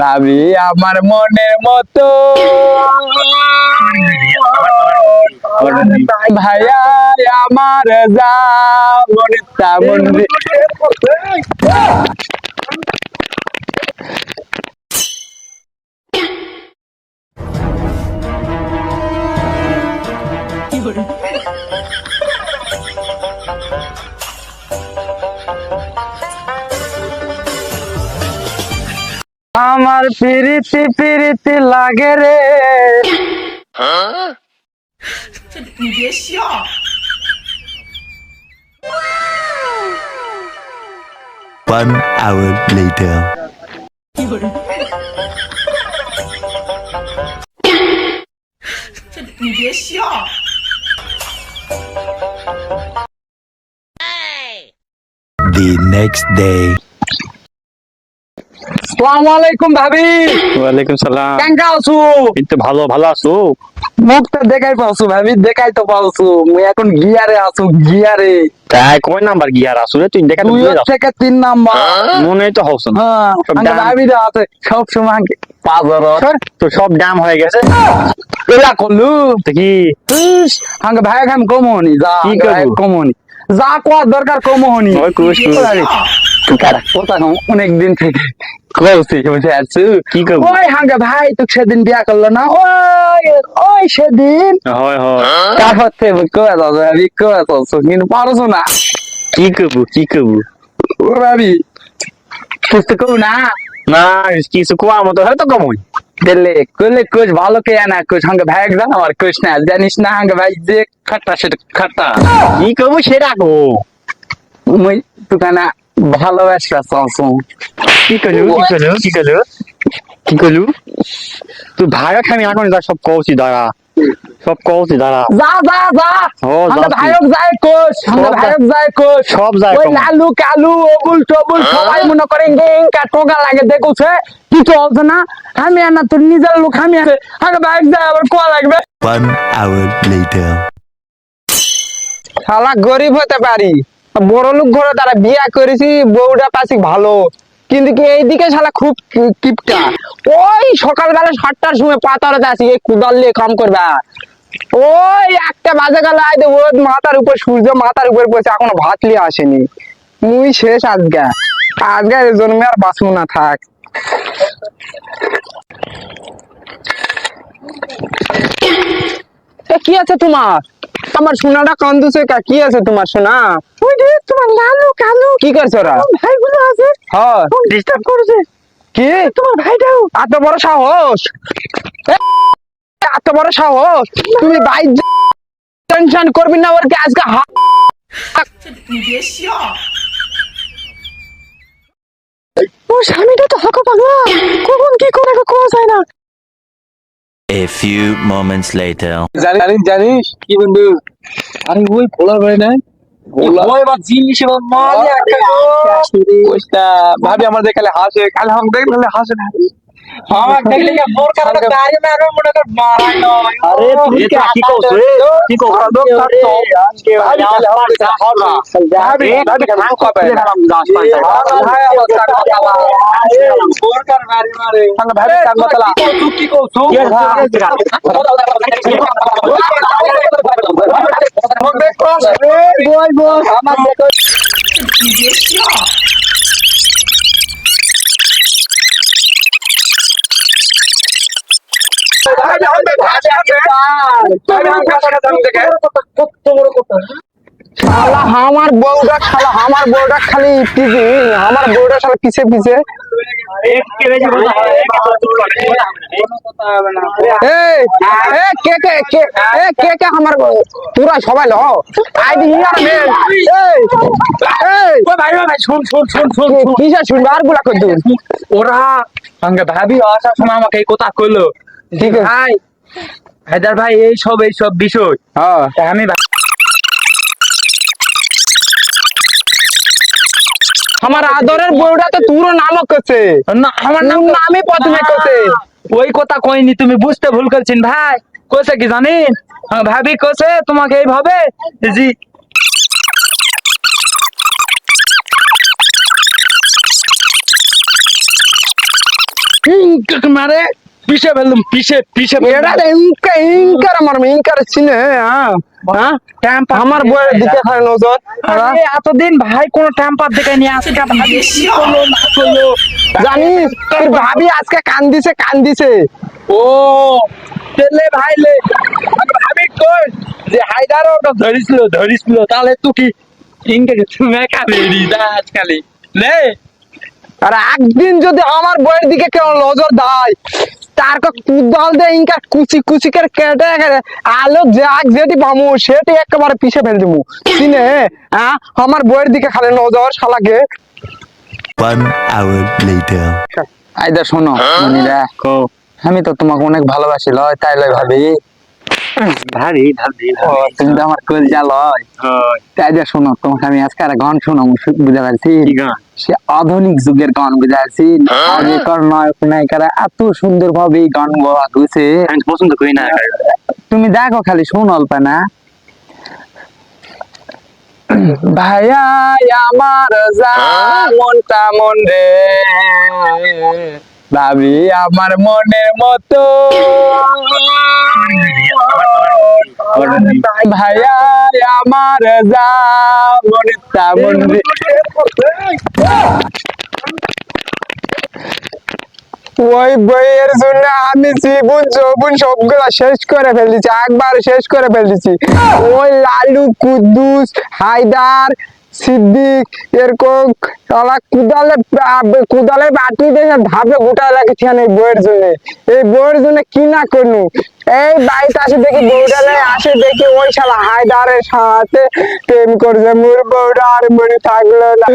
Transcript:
ভাবি আমার মনের মতো ভাইয়া আমার যা মনে তেমন আমার পিরিতি পিরিতি লাগে রে। One hour later. The next day. আসসালামু আলাইকুম ভাবি। ওয়ালাইকুম সালাম। কেঙ্কা আছো? এই তো ভালো আছো? মুখটা দেখাই পাচ্ছো ভাবি, দেখাই তো পাচ্ছো মুই এখন গিয়ারে আছো, গিয়ারে। তাই কয় নাম্বার গিয়ার আছো রে তুই? দেখা তো 2 থেকে 3 নাম্বার। মনে তো হচ্ছে না। হ্যাঁ, আমার ভাবিরা আছে সব সময় পাজর তো সব দাম হয়ে গেছে। এলা কলু তো কি হাঙ্গ ভাই খাম কমনি যা কি করবো? কমনি যা কোয়ার দরকার কমনি। ওই কুস কুস। কথা অনেক দিন থেকে কলছি বুঝে আছো। কি করবো? ওই হাঙ্গা ভাই তো সেদিন বিয়া করলো না, ওই ওই সেদিন হয় হয়। তারপর থেকে কয়ে যাচ্ছ ভাবি, কয়ে যাচ্ছ কিন্তু পারছো না। কি করবো? ও ভাবি কিছু কো না না কিছু কোয়ার মতো হয় তো কমই। দিলে কইলে কোচ ভালো কে না কোচ হাঙ্গা ভাই একদম আমার কোচ না জানিস না হাঙ্গা ভাই যে খাট্টা সেটা খাট্টা। কি করবো সেটা গো। মুই তুকানা ভালোবাসা চাচ্ছ। কি করলু তুই ভাইয়া খানি এখন যা সব কৌছি দাঁড়া। যা যা যা ও, হাঙ্গা যাচ্ছি। ভাইক যায় কোচ, হাঙ্গা সব ভাইক যায় কোচ, সব যায় ওই কমন। লালু কালু অবুল টবুল সবাই মনে করে ইঙ্কা টোকা লাগে দেখুছে কিছু হচ্ছে না। আমি আর না তোর নিজের লোক আমি আছে হাঙ্গা ভাইক যায় আবার কোয়া লাগবে। 1 hour later. শালা গরিব হতে পারি, বড় লোক ঘরে তারা বিয়া করেছি, বউটা পাচ্ছি ভালো, কিন্তু কি এইদিকে শালা খুব কিপটা। ওই সকালবেলা 7টার সময় পাতারতে আসি এই কুদাল নিয়ে কাম করবা, ওই 1টা বাজে গেল আইতে ওর মাথার উপর সূর্য মাথার উপর পড়ছে এখনো ভাত নিয়ে আসেনি। মুই শেষ আজকে জন্মে আর বাঁচবো না থাক। কি আছে তোমার? আমার সোনাটা কান্দুছে কি আছে তোমার সোনা? ওই যে তোমার লালু কালু কি করছে ওরা? ভাইগুলো আছে হ্যাঁ ডিস্টার্ব করছে। কি তোমার ভাইটাও এত বড় সাহস? এত বড় সাহস? তুমি ভাই টেনশন করবি না ওর আজকে ও স্বামীটা তো হাঁকা পাগলা, কখন কি করে কোয়া যায় না। A few moments later. জানিস কি বন্ধু? আরে ওই ভোলার ভাই নাই ভাবি আমার দেখালে হাসে, কাল হাম দেখলে হাসে না। আমার বউটা খালি আমার বউটা শালা পিছে পিছে কে আমার তোরা সবাই ল আইডি কিসে শুনবে আর গুলা করতো ওরা সঙ্গে ভাবি আসার সময় আমাকে এই কথা কইলো। ঠিক আছে ভাই, হায়দার ভাই এইসব বিষয় আমি আমার আদরের বউটা তো তোর নামও করছে না, আমার নামই প্রথমে করছে। ওই কথা কইনি, তুমি বুঝতে ভুল করছেন ভাই। কইছে কি জানেন? ভাবি কইছে তোমাকে এইভাবে জি ইঙ্ক মারে পিছে ফেললাম পিছে পিছে এটা ইনকার আমার ইনকার চিনে হ্যাঁ হ্যাঁ আমার বইয়ের দিকে খায় নজর এতদিন ভাই কোন টেম্পার দেখে নিয়ে আজকে ভাবি কি করলো না করলো জানিস তোর ভাবি আজকে কান্দিছে ও তেলে ভাই লে ভাবি কই যে হায়দার ওটা ধরিছিল তাহলে তুই কি ইনকে তুমি খাবে রিদা আজকালি লে আর একদিন যদি আমার বইয়ের দিকে কেউ নজর দেয় তার কুদাল দিয়ে ইনকা কুচি কুচি করে কেটে আলো যেটি পামু সেটি একেবারে পিছে ফেল দিবো চিনে হ্যাঁ আমার বইয়ের দিকে খালি নজর শালাকে 1 hour later. আইদা শোনো মনিরা আমি তো তোমাকে অনেক ভালোবাসি লয় তাই লয় ভাবি ভাবি ভাবি ও তুমি তো আমার কলজা লয় তাই যা শোনো তোমাকে আমি আজকে একটা গান শোনাবো বুঝতে পারছি গান? সে আধুনিক যুগের গান বুঝতে পারছি আগেকার নায়ক নায়িকারা এত সুন্দর ভাবে এই গান গাওয়া হয়েছে আমি পছন্দ করি না তুমি দেখো খালি শোন অল্প না ভাইয়া আমার যা মনটা মন রে ভাবি আমার মনের মতো ভাইয়া আমার যা মনটা মন রে ওই বইয়ের জন্য আমি জীবন যৌবন সবগুলা শেষ করে ফেলেছি একবার শেষ করে ফেলেছি ওই লালু কুদ্দুস হায়দার সিদ্দিক এরকম কুদালে বাটি দিয়ে ধাপে গোটা লাগছে এই বইয়ের জন্য এই বইয়ের জন্য কি না করলু এই বাড়িতে আসে দেখি বউডালে আসে দেখি ওই শালা হায়দারের সাথে প্রেম করছে মোর বউডা আর মনে থাকলো না